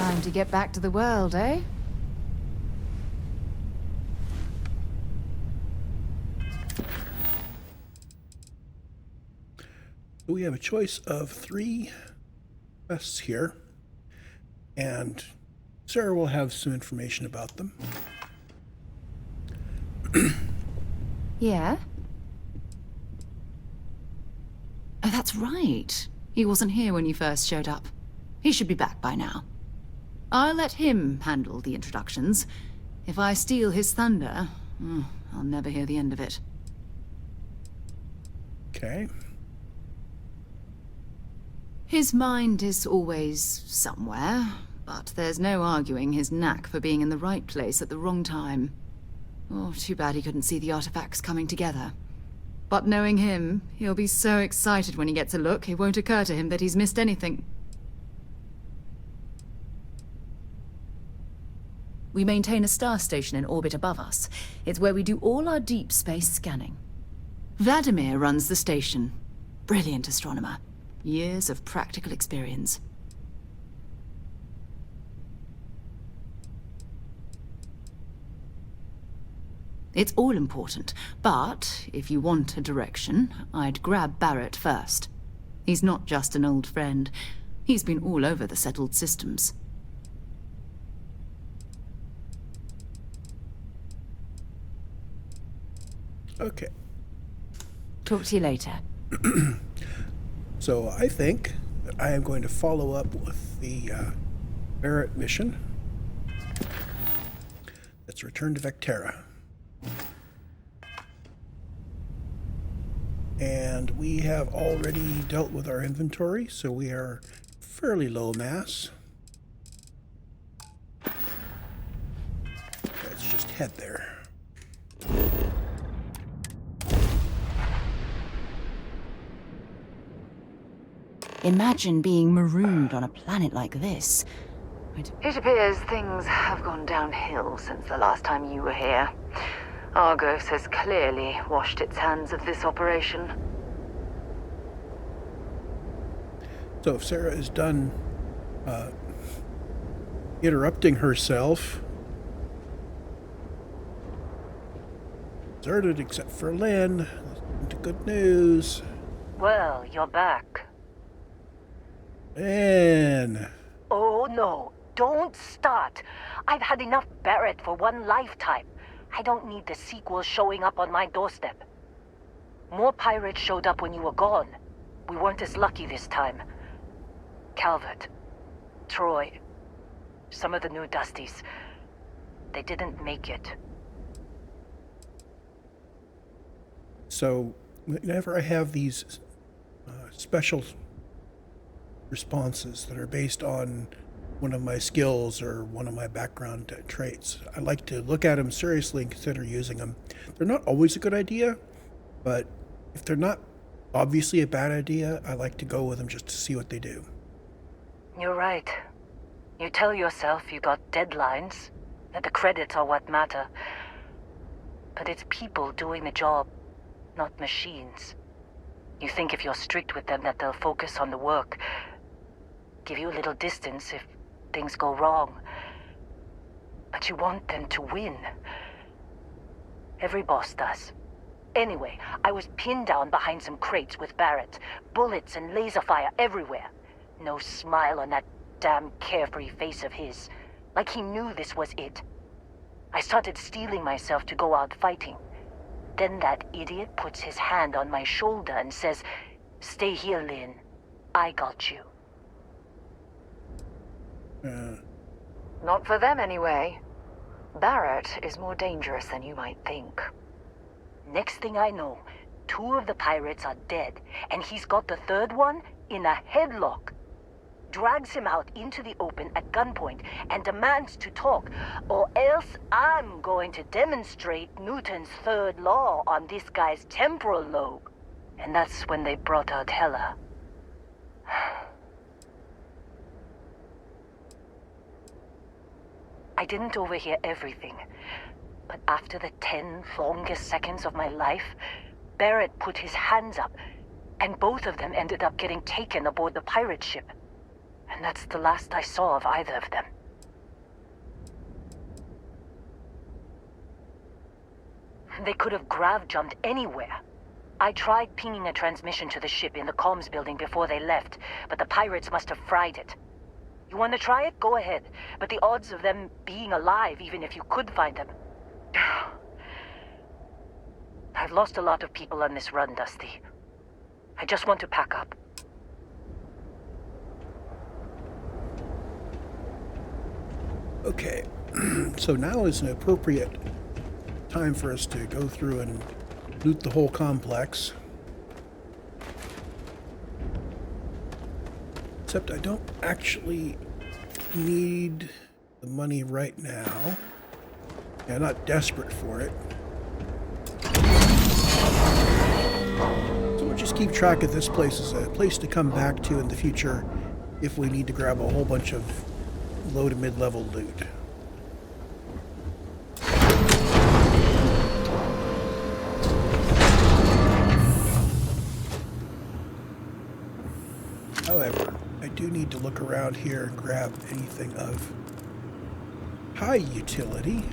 Time to get back to the world, eh? We have a choice of 3 quests here, and Sarah will have some information about them. Yeah? Oh, that's right. He wasn't here when you first showed up. He should be back by now. I'll let him handle the introductions. If I steal his thunder, I'll never hear the end of it. Okay. His mind is always somewhere, but there's no arguing his knack for being in the right place at the wrong time. Oh, too bad he couldn't see the artifacts coming together. But knowing him, he'll be so excited when he gets a look, it won't occur to him that he's missed anything. We maintain a star station in orbit above us. It's where we do all our deep space scanning. Vladimir runs the station. Brilliant astronomer. Years of practical experience. It's all important, but if you want a direction, I'd grab Barrett first. He's not just an old friend. He's been all over the settled systems. Okay. Talk to you later. So I think that I am going to follow up with the Barrett mission. Let's return to Vectera. And we have already dealt with our inventory, so we are fairly low mass. Let's just head there. Imagine being marooned on a planet like this. It appears things have gone downhill since the last time you were here. Argos has clearly washed its hands of this operation. So if Sarah is done interrupting herself, deserted except for Lynn. Listen to good news. Well, you're back. Lynn. Oh, no. Don't start. I've had enough Barrett for one lifetime. I don't need the sequel showing up on my doorstep. More pirates showed up when you were gone. We weren't as lucky this time. Calvert, Troy, some of the new Dusties. They didn't make it. So whenever I have these special responses that are based on one of my skills or one of my background traits, I like to look at them seriously and consider using them. They're not always a good idea, but if they're not obviously a bad idea, I like to go with them just to see what they do. You're right. You tell yourself you got deadlines, that the credits are what matter. But it's people doing the job, not machines. You think if you're strict with them that they'll focus on the work, give you a little distance if things go wrong. But you want them to win. Every boss does. Anyway, I was pinned down behind some crates with Barrett. Bullets and laser fire everywhere. No smile on that damn carefree face of his. Like he knew this was it. I started steeling myself to go out fighting. Then that idiot puts his hand on my shoulder and says, "Stay here, Lynn. I got you." Not for them, anyway. Barrett is more dangerous than you might think. Next thing I know, 2 of the pirates are dead, and he's got the 3rd one in a headlock. Drags him out into the open at gunpoint and demands to talk, or else I'm going to demonstrate Newton's 3rd law on this guy's temporal lobe. And that's when they brought out Hela. I didn't overhear everything, but after the 10 longest seconds of my life, Barrett put his hands up, and both of them ended up getting taken aboard the pirate ship. And that's the last I saw of either of them. They could have grav-jumped anywhere. I tried pinging a transmission to the ship in the comms building before they left, but the pirates must have fried it. You want to try it? Go ahead. But the odds of them being alive, even if you could find them... I've lost a lot of people on this run, Dusty. I just want to pack up. Okay, so now is an appropriate time for us to go through and loot the whole complex. Except I don't actually need the money right now. Yeah, I'm not desperate for it. So we'll just keep track of this place as a place to come back to in the future if we need to grab a whole bunch of low to mid-level loot. However, I do need to look around here and grab anything of high utility.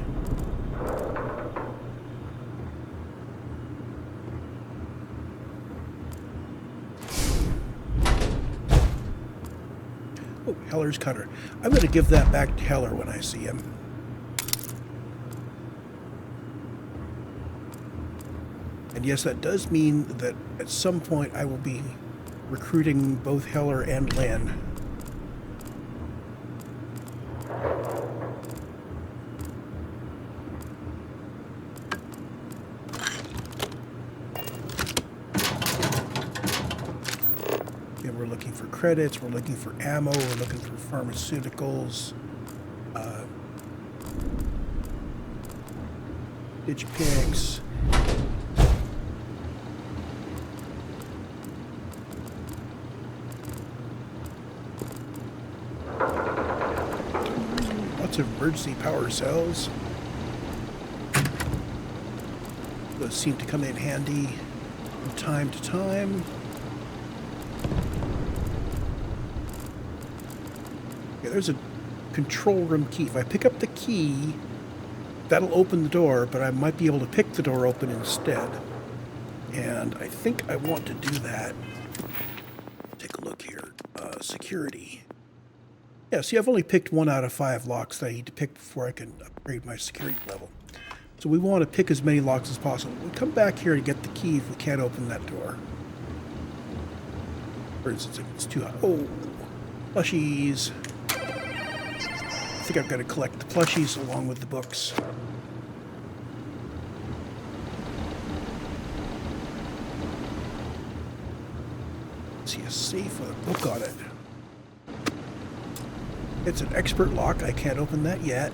Oh, Heller's cutter. I'm going to give that back to Heller when I see him. And yes, that does mean that at some point I will be recruiting both Heller and Lynn. We're looking for credits, we're looking for ammo, we're looking for pharmaceuticals, ditch picks. Lots of emergency power cells. Those seem to come in handy from time to time. There's a control room key. If I pick up the key, that'll open the door, but I might be able to pick the door open instead. And I think I want to do that. Take a look here. Security. Yeah, see, I've only picked 1 out of 5 locks that I need to pick before I can upgrade my security level. So we want to pick as many locks as possible. We'll come back here and get the key if we can't open that door. For instance, it's too hot. Oh, plushies. I think I've got to collect the plushies along with the books. See a safe with a book on it. It's an expert lock. I can't open that yet.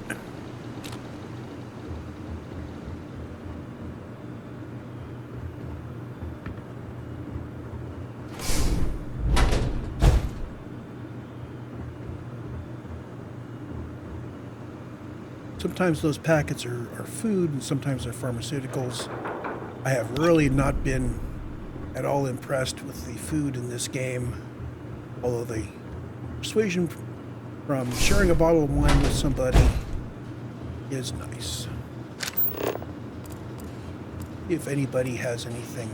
Sometimes those packets are food, and sometimes they're pharmaceuticals. I have really not been at all impressed with the food in this game, although the persuasion from sharing a bottle of wine with somebody is nice. If anybody has anything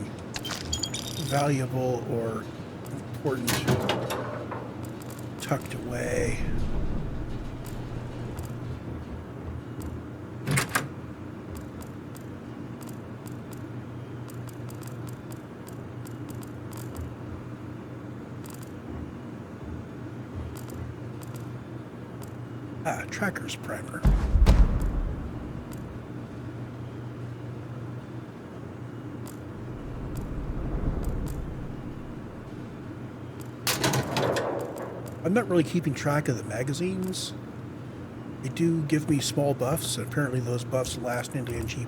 valuable or important tucked away. Tracker's primer. I'm not really keeping track of the magazines. They do give me small buffs, and apparently those buffs last into NG+.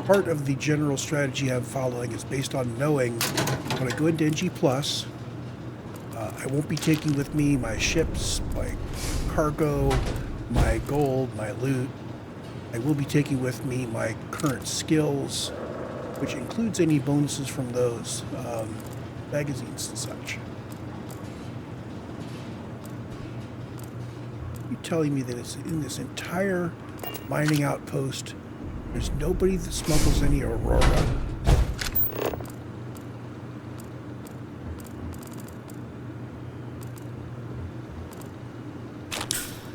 Part of the general strategy I'm following is based on knowing when I go into NG+, I won't be taking with me my ships, my cargo, my gold, my loot. I will be taking with me my current skills, which includes any bonuses from those magazines and such. telling me that it's in this entire mining outpost, there's nobody that smuggles any Aurora?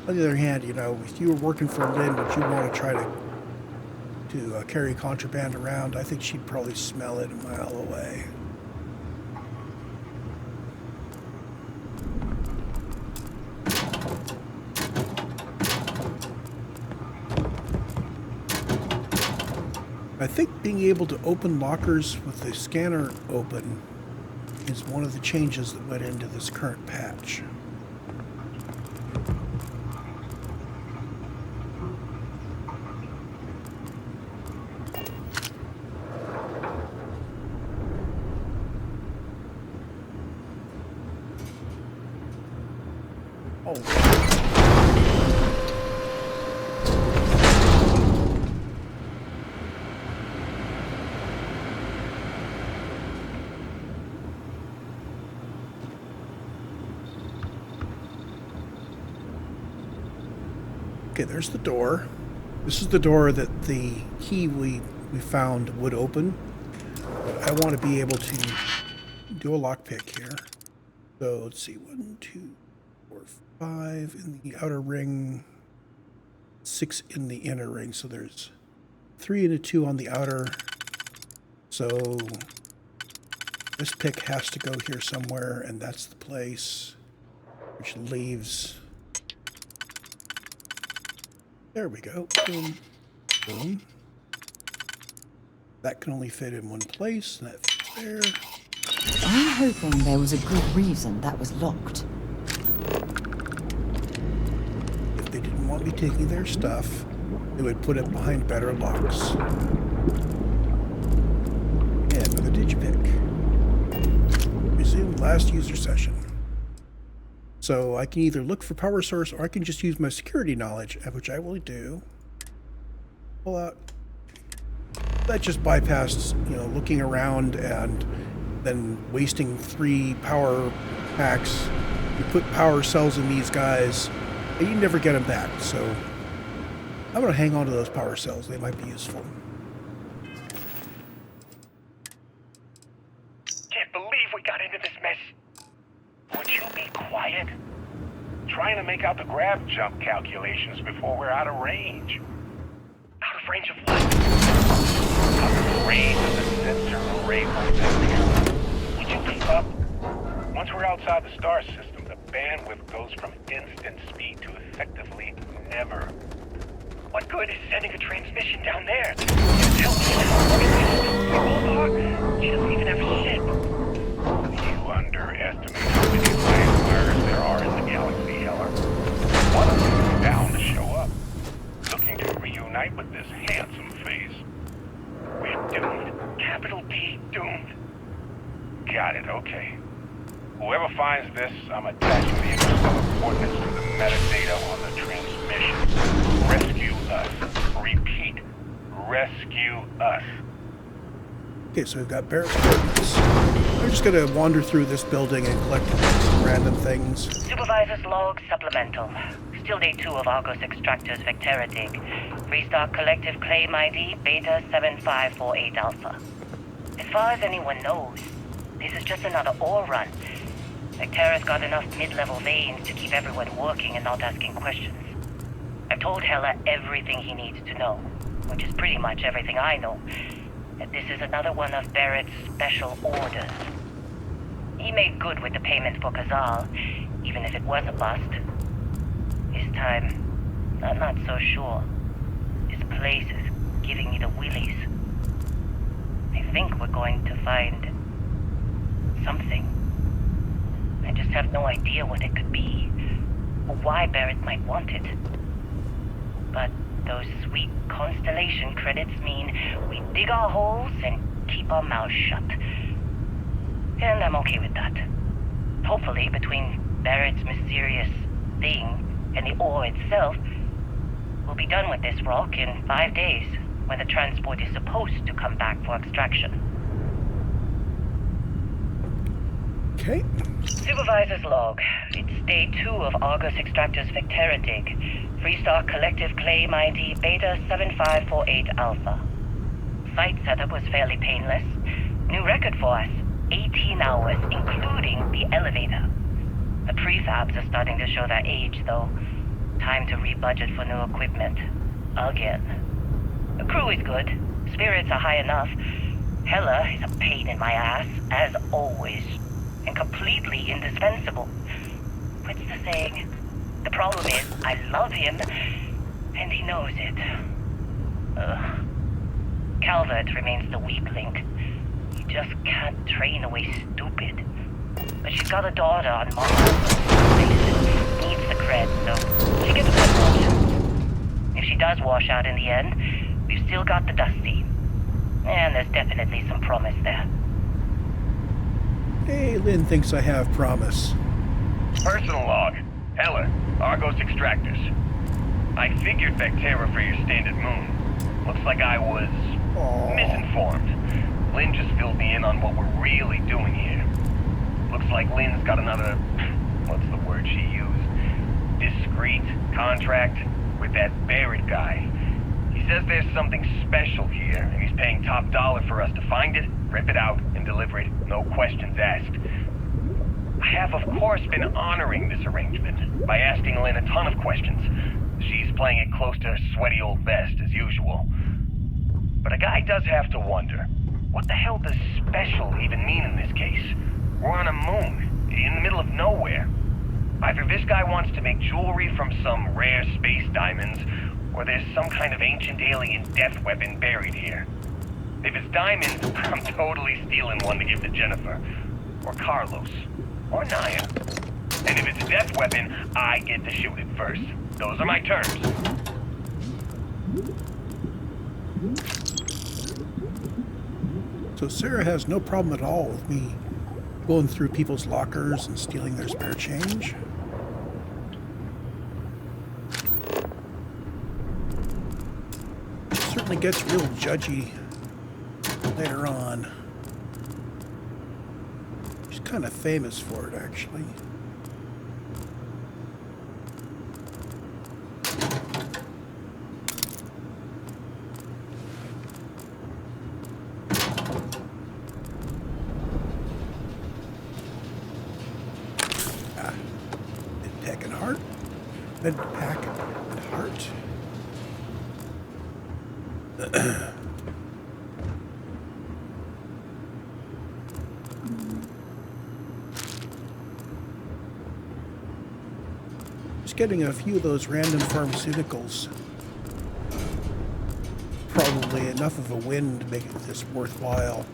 On the other hand, you know, if you were working for Lynn, would you want to try to carry contraband around? I think she'd probably smell it a mile away. I think being able to open lockers with the scanner open is one of the changes that went into this current patch. Okay, there's the door. This is the door that the key we found would open. But I want to be able to do a lockpick here. So let's see, 1, 2, 4, 5 in the outer ring, 6 in the inner ring. So there's 3 and a 2 on the outer. So this pick has to go here somewhere, and that's the place, which leaves... There we go. Boom. Boom. That can only fit in one place, and that fits there. I'm hoping there was a good reason that was locked. If they didn't want me taking their stuff, they would put it behind better locks. And another digipick. Resume last user session. So I can either look for power source, or I can just use my security knowledge, which I will do. Pull out. That just bypassed, you know, looking around and then wasting 3 power packs. You put power cells in these guys, and you never get them back. So I'm going to hang on to those power cells. They might be useful. Can't believe we got into this mess. Would you be quiet? Trying to make out the grav jump calculations before we're out of range. Out of range of what? Out of range of the sensor array processing. Would you keep up? Once we're outside the star system, the bandwidth goes from instant speed to effectively never. What good is sending a transmission down there? You tell me how she doesn't even have a ship. You underestimate how many vampires there are in the galaxy, Heller. One of them is bound to show up, looking to reunite with this handsome face. We're doomed. Capital D, doomed. Got it, okay. Whoever finds this, I'm attaching the interstellar coordinates to the metadata on the transmission. Rescue us. Repeat. Rescue us. Okay, so we've got Barrett's coordinates. I'm just going to wander through this building and collect some random things. Supervisor's log supplemental. Still day 2 of Argos Extractor's Vectera dig. Freestar Collective Claim ID Beta 7548 Alpha. As far as anyone knows, this is just another ore run. Vectera's got enough mid-level veins to keep everyone working and not asking questions. I've told Heller everything he needs to know, which is pretty much everything I know. And this is another one of Barrett's special orders. He made good with the payment for Kazal, even if it was a bust. This time, I'm not so sure. This place is giving me the willies. I think we're going to find something. I just have no idea what it could be, or why Barrett might want it. But those sweet constellation credits mean we dig our holes and keep our mouths shut. And I'm okay with that. Hopefully, between Barrett's mysterious thing and the ore itself, we'll be done with this rock in 5 days, when the transport is supposed to come back for extraction. Okay. Supervisor's log. It's day 2 of Argos Extractor's Vectera dig. Freestar Collective Claim ID Beta 7548 Alpha. Site setup was fairly painless. New record for us. 18 hours, including the elevator. The prefabs are starting to show their age, though. Time to rebudget for new equipment. Again. The crew is good. Spirits are high enough. Hella is a pain in my ass, as always. And completely indispensable. What's the saying? The problem is, I love him, and he knows it. Calvert remains the weak link. You just can't train away stupid. But she's got a daughter on Mars. Needs the cred, so she gets a promotion. If she does wash out in the end, we've still got the Dusty. And there's definitely some promise there. Hey, Lynn thinks I have promise. Personal log. Heller, Argos Extractors. I figured Vectera for your standard moon. Looks like I was misinformed. Lynn just filled me in on what we're really doing here. Looks like Lynn's got another, what's the word she used? Discreet contract with that Barrett guy. He says there's something special here, and he's paying top dollar for us to find it, rip it out, and deliver it, no questions asked. I have, of course, been honoring this arrangement by asking Lynn a ton of questions. She's playing it close to her sweaty old best, as usual. But a guy does have to wonder, what the hell does special even mean in this case? We're on a moon, in the middle of nowhere. Either this guy wants to make jewelry from some rare space diamonds, or there's some kind of ancient alien death weapon buried here. If it's diamonds, I'm totally stealing one to give to Jennifer, or Carlos, or Naya. And if it's a death weapon, I get to shoot it first. Those are my terms. So Sarah has no problem at all with me going through people's lockers and stealing their spare change. Certainly gets real judgy later on. She's kind of famous for it, actually. Pack and heart. Then pack and heart. Just getting a few of those random pharmaceuticals. Probably enough of a win to make this worthwhile.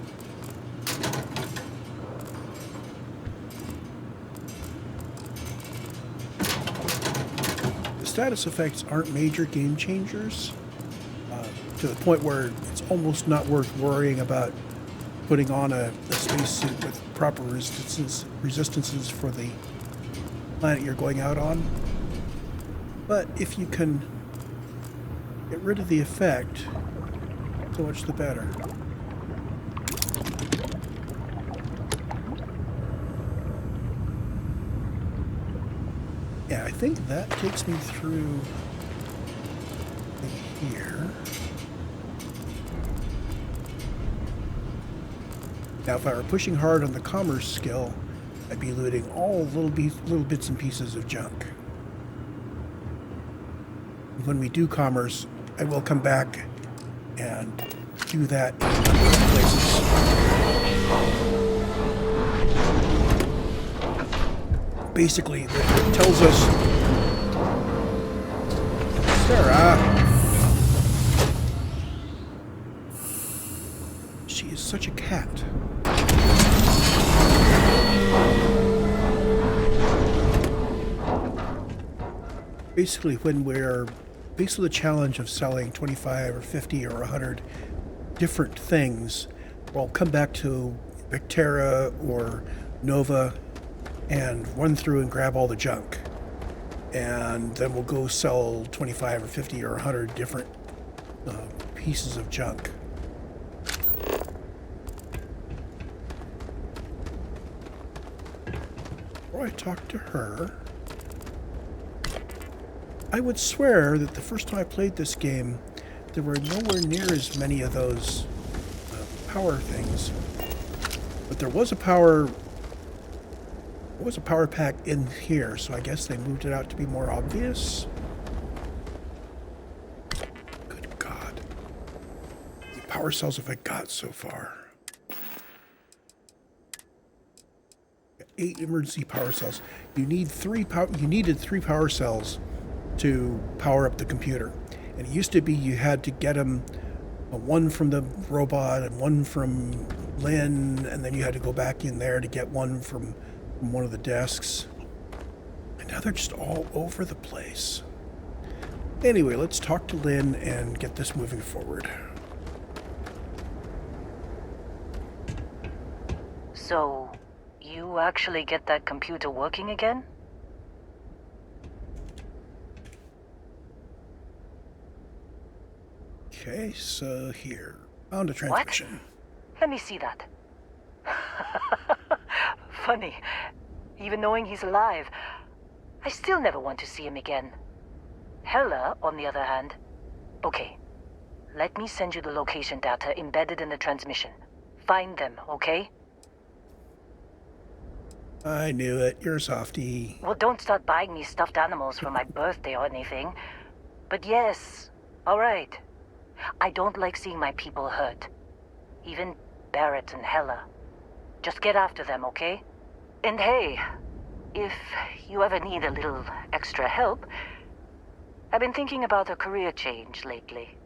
The status effects aren't major game changers. To the point where it's almost not worth worrying about putting on a spacesuit with proper resistances for the planet you're going out on. But if you can get rid of the effect, so much the better. Yeah, I think that takes me through here. Now, if I were pushing hard on the commerce skill, I'd be looting all little bits and pieces of junk. When we do commerce, I will come back and do that in other places. Basically, it tells us, Sarah, she is such a cat. Basically, when we're faced with the challenge of selling 25 or 50 or 100 different things, we'll come back to Vectera or Nova and run through and grab all the junk. And then we'll go sell 25 or 50 or 100 different pieces of junk. before I talk to her, I would swear that the first time I played this game, there were nowhere near as many of those power things. But there was a power pack in here, so I guess they moved it out to be more obvious. Good God. How many power cells have I got so far? 8 emergency power cells. You needed 3 power cells to power up the computer. And it used to be you had to get them, one from the robot and one from Lynn, and then you had to go back in there to get one from one of the desks. And now they're just all over the place. Anyway, let's talk to Lynn and get this moving forward. So, you actually get that computer working again? Okay, so here. Found a transmission. What? Let me see that. Funny. Even knowing he's alive, I still never want to see him again. Hella, on the other hand. Okay. Let me send you the location data embedded in the transmission. Find them, okay? I knew it. You're a softie. Well, don't start buying me stuffed animals for my birthday or anything. But yes, alright. I don't like seeing my people hurt. Even Barrett and Hella. Just get after them, okay? And hey, if you ever need a little extra help, I've been thinking about a career change lately.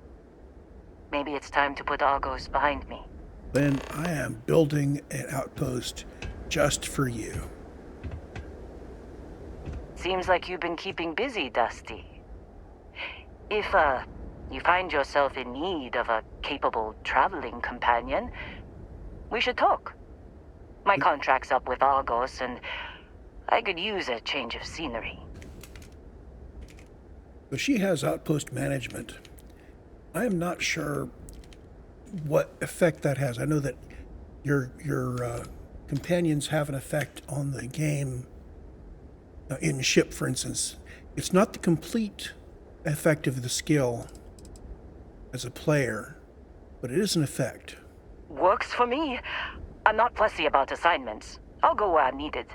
Maybe it's time to put Argos behind me. Then I am building an outpost just for you. Seems like you've been keeping busy, Dusty. If, you find yourself in need of a capable traveling companion, we should talk. My contract's up with Argos, and I could use a change of scenery. So she has outpost management. I am not sure what effect that has. I know that your companions have an effect on the game in ship, for instance. It's not the complete effect of the skill as a player, but it is an effect. Works for me. I'm not fussy about assignments. I'll go where I'm needed.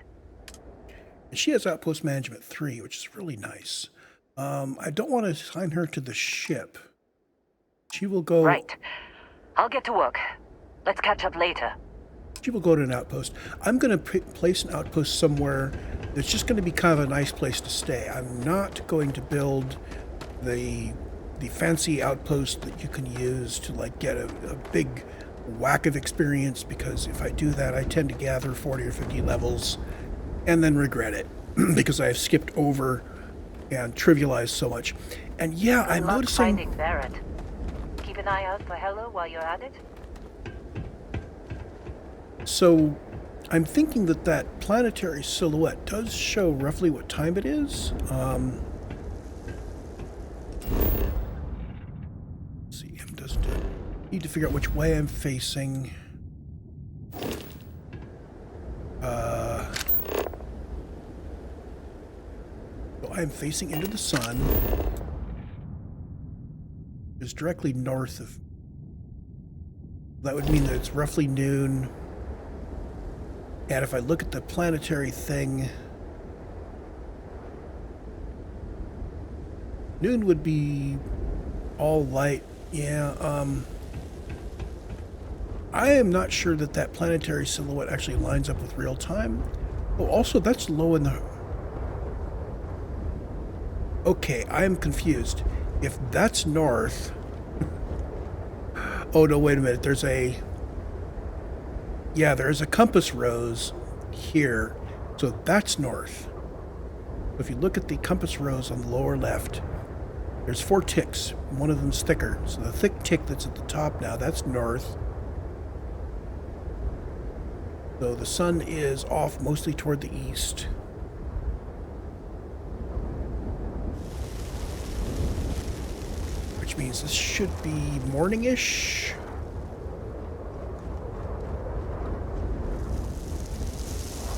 And she has Outpost Management 3, which is really nice. I don't want to assign her to the ship. She will go... Right. I'll get to work. Let's catch up later. She will go to an outpost. I'm going to place an outpost somewhere that's just going to be kind of a nice place to stay. I'm not going to build the fancy outpost that you can use to like get a big whack of experience, because if I do that, I tend to gather 40 or 50 levels and then regret it because I have skipped over and trivialized so much. And yeah, I'm noticing... finding Barrett. Keep an eye out for Hella while you're at it. So I'm thinking that planetary silhouette does show roughly what time it is. Let's see, M doesn't need to figure out which way I'm facing. So I'm facing into the sun. It's directly north of... That would mean that it's roughly noon. And if I look at the planetary thing, noon would be all light. Yeah, I am not sure that planetary silhouette actually lines up with real time. Oh, also, that's low in the... Okay, I am confused. If that's north... Oh, no, wait a minute. There's a... Yeah, there's a compass rose here, so that's north. If you look at the compass rose on the lower left, there's 4 ticks. One of them's thicker. So the thick tick that's at the top now, that's north. So the sun is off mostly toward the east. Which means this should be morning-ish.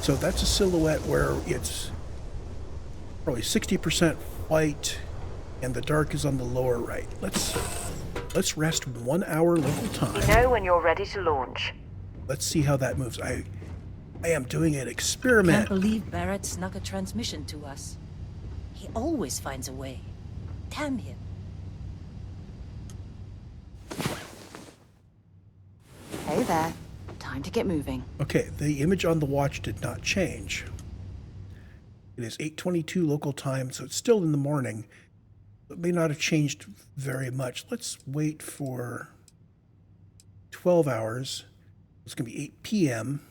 So that's a silhouette where it's probably 60% white and the dark is on the lower right. Let's rest 1 hour local time. You know when you're ready to launch. Let's see how that moves. I am doing an experiment. Can't believe Barrett snuck a transmission to us. He always finds a way. Damn him. Hey there. Time to get moving. Okay, the image on the watch did not change. It is 8:22 local time, so it's still in the morning. It may not have changed very much. Let's wait for 12 hours. It's going to be 8 p.m.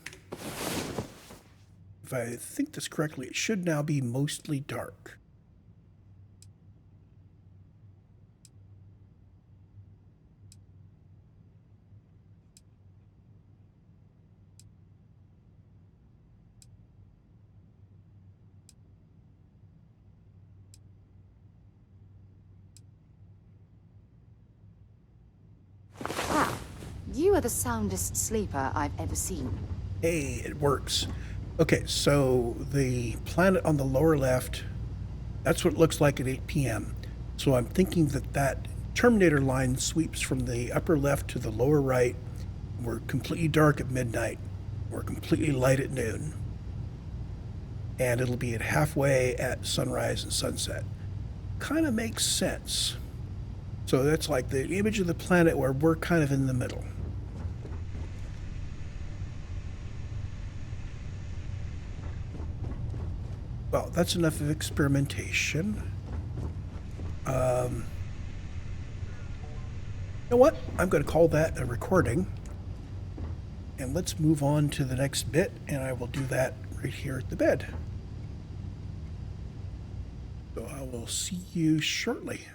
If I think this correctly, it should now be mostly dark. Wow. You are the soundest sleeper I've ever seen. Hey, it works. Okay, so the planet on the lower left, that's what it looks like at 8 p.m. So I'm thinking that that Terminator line sweeps from the upper left to the lower right. We're completely dark at midnight. We're completely light at noon. And it'll be at halfway at sunrise and sunset. Kind of makes sense. So that's like the image of the planet where we're kind of in the middle. Well, that's enough of experimentation. You know what? I'm going to call that a recording. And let's move on to the next bit, and I will do that right here at the bed. So I will see you shortly.